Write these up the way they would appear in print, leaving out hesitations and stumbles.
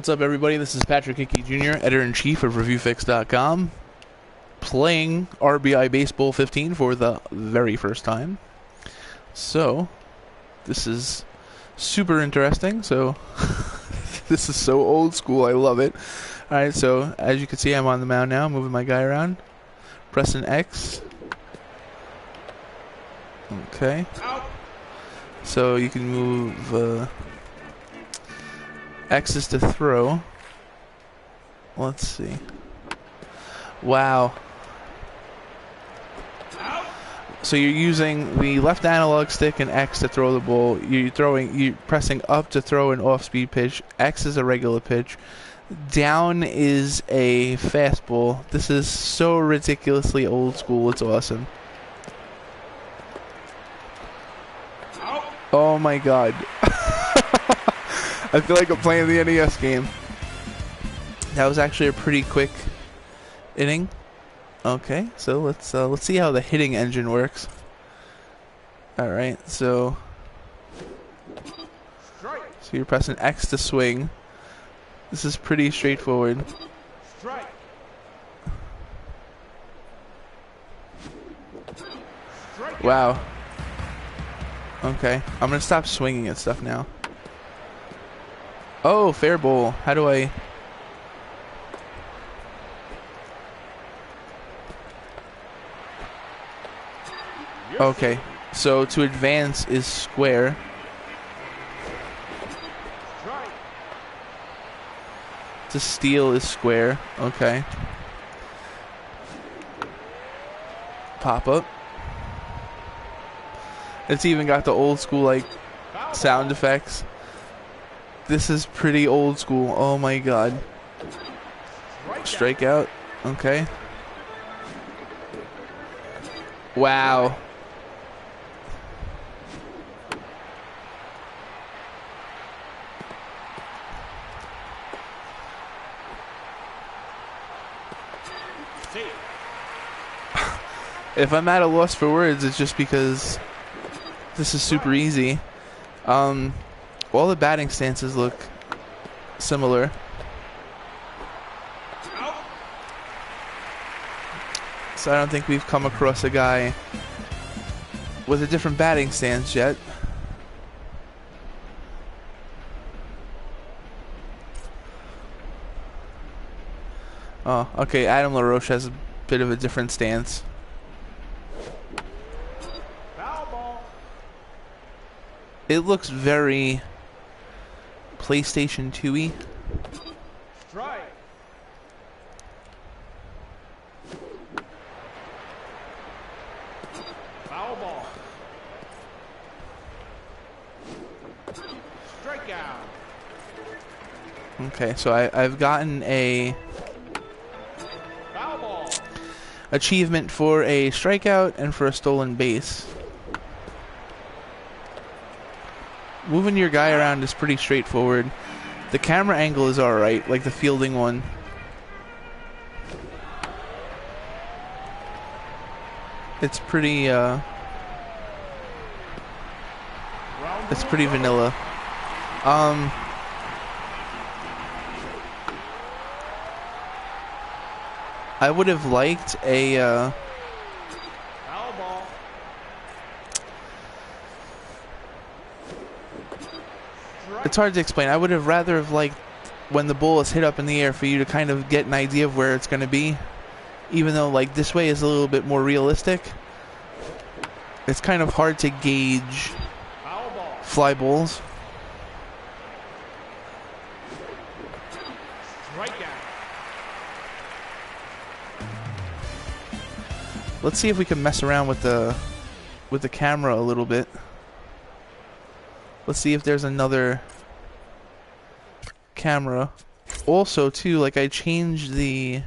What's up, everybody? This is Patrick Hickey Jr., Editor-in-Chief of ReviewFix.com, playing RBI Baseball 15 for the very first time. So, this is super interesting. So, this is so old school. I love it. Alright, so, as you can see, I'm on the mound now, moving my guy around. Pressing X. Okay. So, you can move... X is to throw. Let's see. Wow. So you're using the left analog stick and X to throw the ball. You're pressing up to throw an off-speed pitch. X is a regular pitch. Down is a fastball. This is so ridiculously old school. It's awesome. Oh my god. I feel like I'm playing the NES game. That was actually a pretty quick inning. Okay, so let's see how the hitting engine works. All right, so you're pressing X to swing. This is pretty straightforward. Wow. Okay, I'm gonna stop swinging at stuff now. Oh, fair ball. How do I... Okay, so to advance is square. To steal is square. Okay. Pop up. It's even got the old school, like, sound effects. This is pretty old school. Oh my god. Strikeout. Okay. Wow. If I'm at a loss for words, it's just because this is super easy. All the batting stances look similar. So I don't think we've come across a guy with a different batting stance yet. Oh, okay, Adam LaRoche has a bit of a different stance. It looks very PlayStation 2-y. Strike. Foul ball. Strikeout. Okay, so I've gotten a Foul ball. achievement for a strikeout and for a stolen base. Moving your guy around is pretty straightforward. The camera angle is alright, like the fielding one. It's pretty vanilla. I would have liked a Foul ball. It's hard to explain. I would have rather have liked when the ball is hit up in the air for you to kind of get an idea of where it's going to be. Even though, like, this way is a little bit more realistic. It's kind of hard to gauge fly balls. Let's see if we can mess around with the camera a little bit. Let's see if there's another camera. Also, too, like, I changed the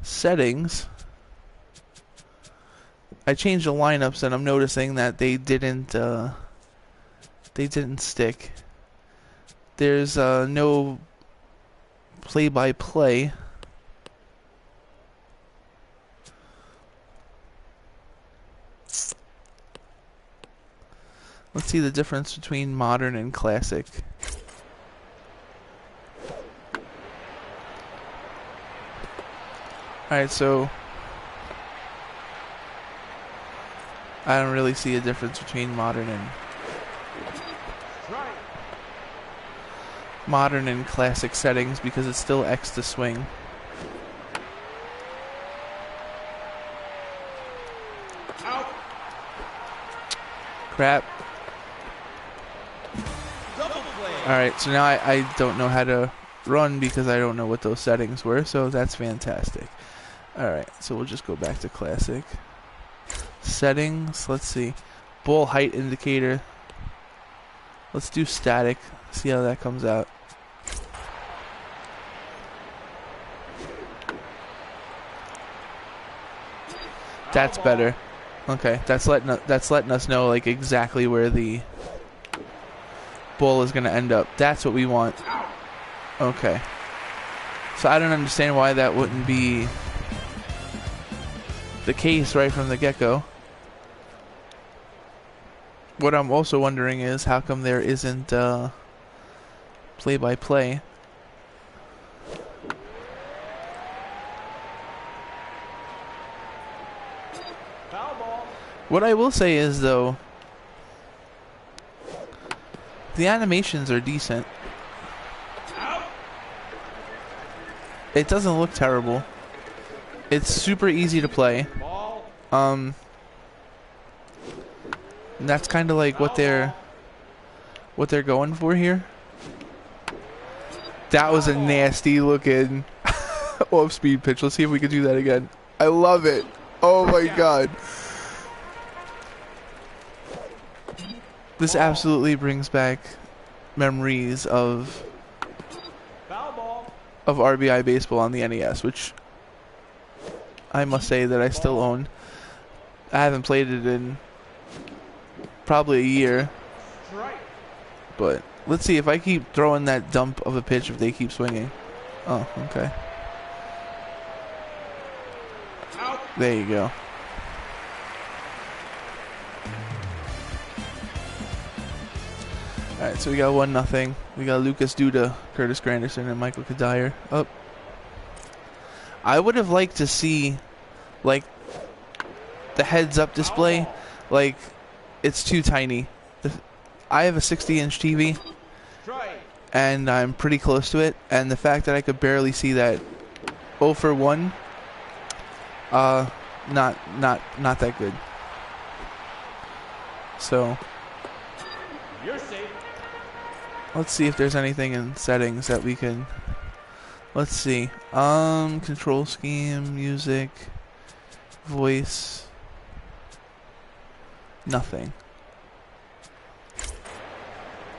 settings. I changed the lineups, and I'm noticing that they didn't stick. There's no play-by-play. Let's see the difference between modern and classic. Alright, so I don't really see a difference between modern and classic settings because it's still X to swing. Out. Crap. Double play. Alright, so now I don't know how to run because I don't know what those settings were, so that's fantastic. Alright, so we'll just go back to classic. Settings, let's see. Ball height indicator. Let's do static, see how that comes out. That's better. Okay, that's letting us know like exactly where the ball is going to end up. That's what we want. Okay. So I don't understand why that wouldn't be the case right from the get-go. What I'm also wondering is how come there isn't play-by-play. Foul ball. What I will say is, though, the animations are decent. Out. It doesn't look terrible. It's super easy to play. Ball. And that's kind of like what they're going for here. That was a nasty looking off-speed pitch. Let's see if we can do that again. I love it. Oh my god. This absolutely brings back memories of Foul ball. RBI baseball on the NES, which I must say that I still own. I haven't played it in probably a year, Strike. but let's see if I keep throwing that dump of a pitch if they keep swinging. Oh, okay. Out. There you go. Alright, so we got 1-0. We got Lucas Duda, Curtis Granderson, and Michael Kadire up. I would have liked to see, like, the heads-up display. Like, it's too tiny. I have a 60-inch TV, Strike. and I'm pretty close to it. And the fact that I could barely see that 0 for 1, not that good. So You're safe. let's see if there's anything in settings that we can. Let's see. Control scheme, music, voice. Nothing.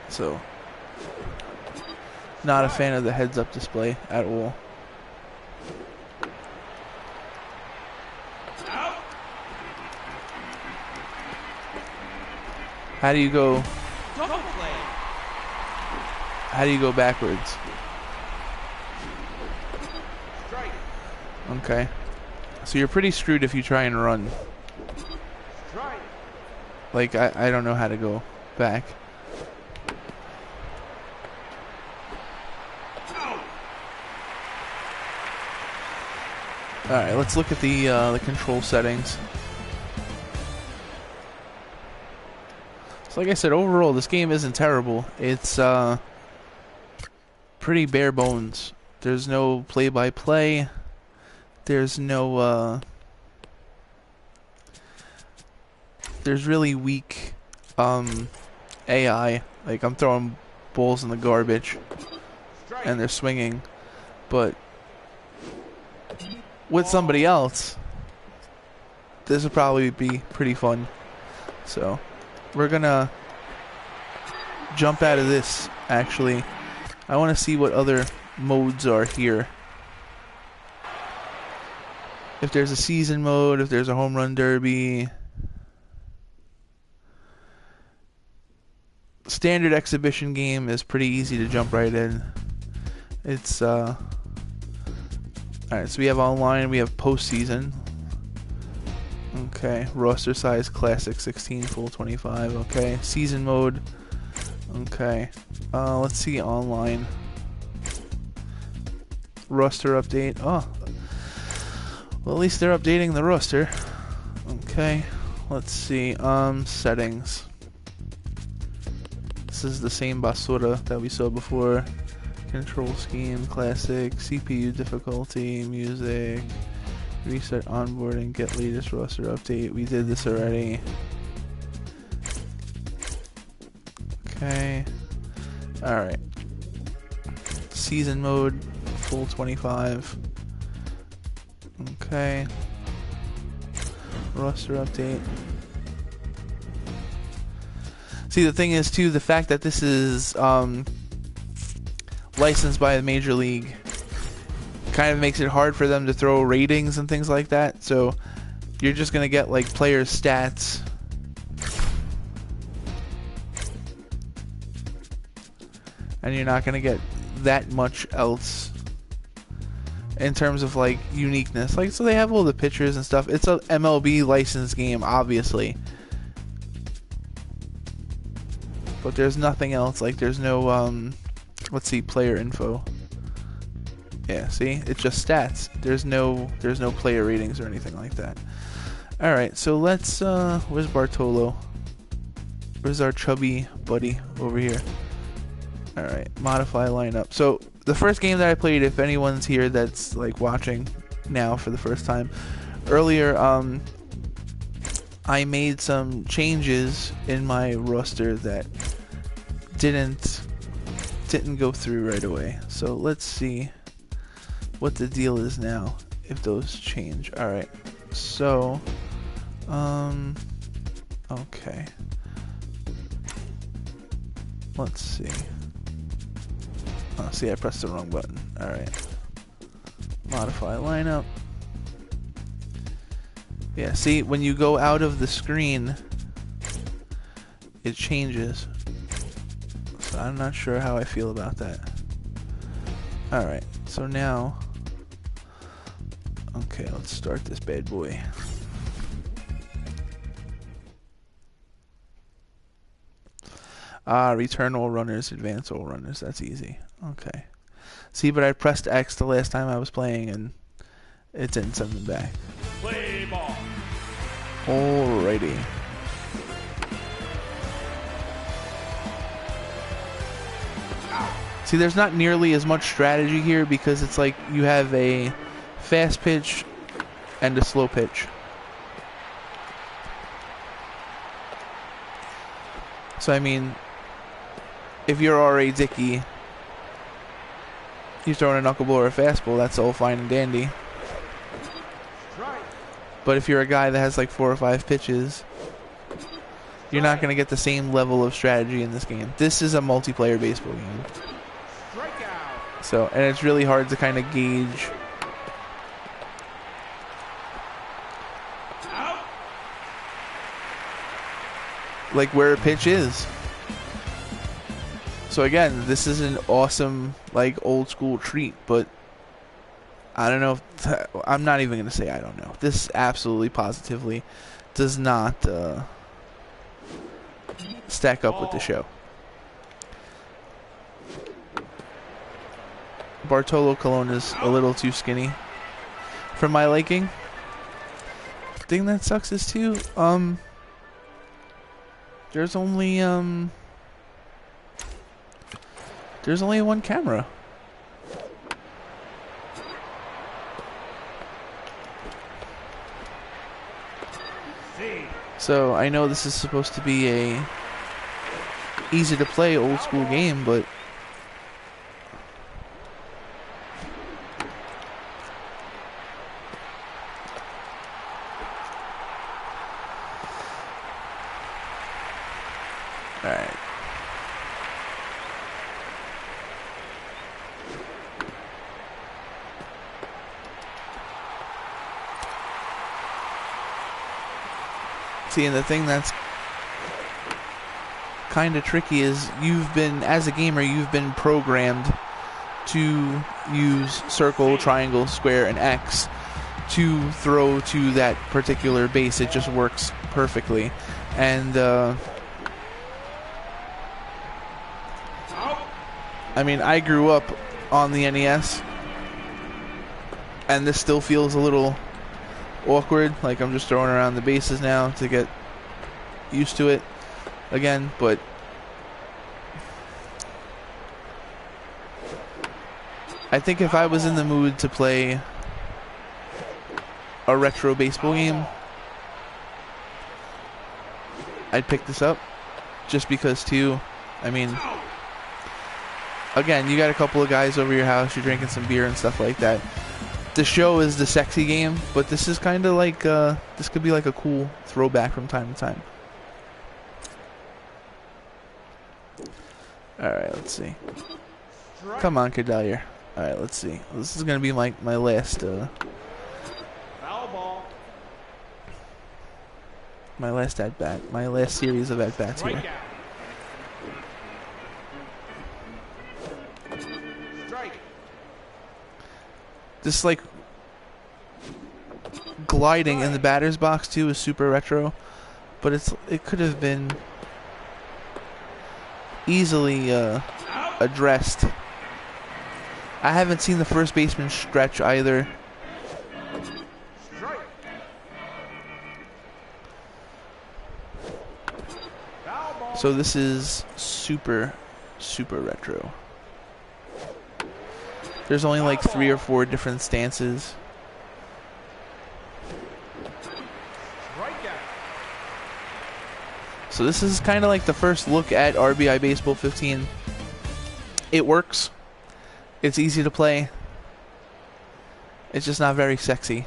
So, not a fan of the heads-up display at all. Out. How do you go? Double play. How do you go backwards? Strike. Okay. So you're pretty screwed if you try and run. Strike. Like, I don't know how to go back. Alright, let's look at the control settings. So like I said, overall, this game isn't terrible. It's pretty bare bones. There's no play-by-play. There's no there's really weak AI. Like, I'm throwing balls in the garbage Strike. and they're swinging, but with somebody else, this would probably be pretty fun. So we're gonna jump out of this. Actually, I want to see what other modes are here. If there's a season mode, if there's a home run derby, standard exhibition game is pretty easy to jump right in. It's alright, so we have online, we have postseason. Okay, roster size classic 16, full 25. Okay, season mode. Okay, let's see online. Roster update. Oh, Well, at least they're updating the roster. Okay, let's see. Settings. This is the same basura that we saw before. Control scheme, classic, CPU difficulty, music, reset onboarding, get latest roster update. We did this already. Okay. Alright. Season mode, full 25. Okay. Roster update. See, the thing is, too, the fact that this is licensed by the Major League kind of makes it hard for them to throw ratings and things like that. So you're just going to get, like, players' stats. And you're not going to get that much else in terms of, like, uniqueness. Like, so they have all the pictures and stuff. It's a MLB licensed game, obviously. But there's nothing else. Like, there's no, let's see, player info. Yeah, see? It's just stats. There's no player ratings or anything like that. Alright, so let's, where's Bartolo? Where's our chubby buddy over here? Alright, modify lineup. So, the first game that I played, if anyone's here that's, like, watching now for the first time, earlier, I made some changes in my roster that didn't go through right away. So, let's see what the deal is now, if those change. Alright, so, okay. Let's see. Oh, see, I pressed the wrong button. Alright. Modify lineup. Yeah, see, when you go out of the screen, it changes. So I'm not sure how I feel about that. Alright, so now... Okay, let's start this bad boy. Return all runners, advance all runners. That's easy. Okay. See, but I pressed X the last time I was playing and it didn't send them back. Play ball. Alrighty. See, there's not nearly as much strategy here because it's like you have a fast pitch and a slow pitch. So, I mean, if you're R.A. Dickey, you're throwing a knuckleball or a fastball, that's all fine and dandy. But if you're a guy that has like 4 or 5 pitches, you're not going to get the same level of strategy in this game. This is a multiplayer baseball game. So, and it's really hard to kind of gauge like where a pitch is. So again, this is an awesome, like, old school treat, but I don't know if I'm not even going to say I don't know. This absolutely positively does not stack up with the show. Bartolo Colon is a little too skinny for my liking. The thing that sucks is too, there's only one camera. So I know this is supposed to be a easy to play old school game, but alright. See, and the thing that's kind of tricky is as a gamer, you've been programmed to use circle, triangle, square, and X to throw to that particular base. It just works perfectly. And, I mean, I grew up on the NES, and this still feels a little awkward. Like, I'm just throwing around the bases now to get used to it again, but I think if I was in the mood to play a retro baseball game, I'd pick this up. Just because, too, I mean, again, you got a couple of guys over your house, you're drinking some beer and stuff like that. The show is the sexy game, but this is kind of like, this could be like a cool throwback from time to time. Alright, let's see. Come on, Cadelia. Alright, let's see. This is going to be my last, Foul ball. my last at-bat. My last series of at-bats here. Strike. This, like, gliding in the batter's box, too, is super retro. But it could have been easily addressed. I haven't seen the first baseman stretch either. Strike. Foul ball. So this is super retro. There's only like 3 or 4 different stances. Strikeout. So this is kind of like the first look at RBI Baseball 15. It works. It's easy to play. It's just not very sexy.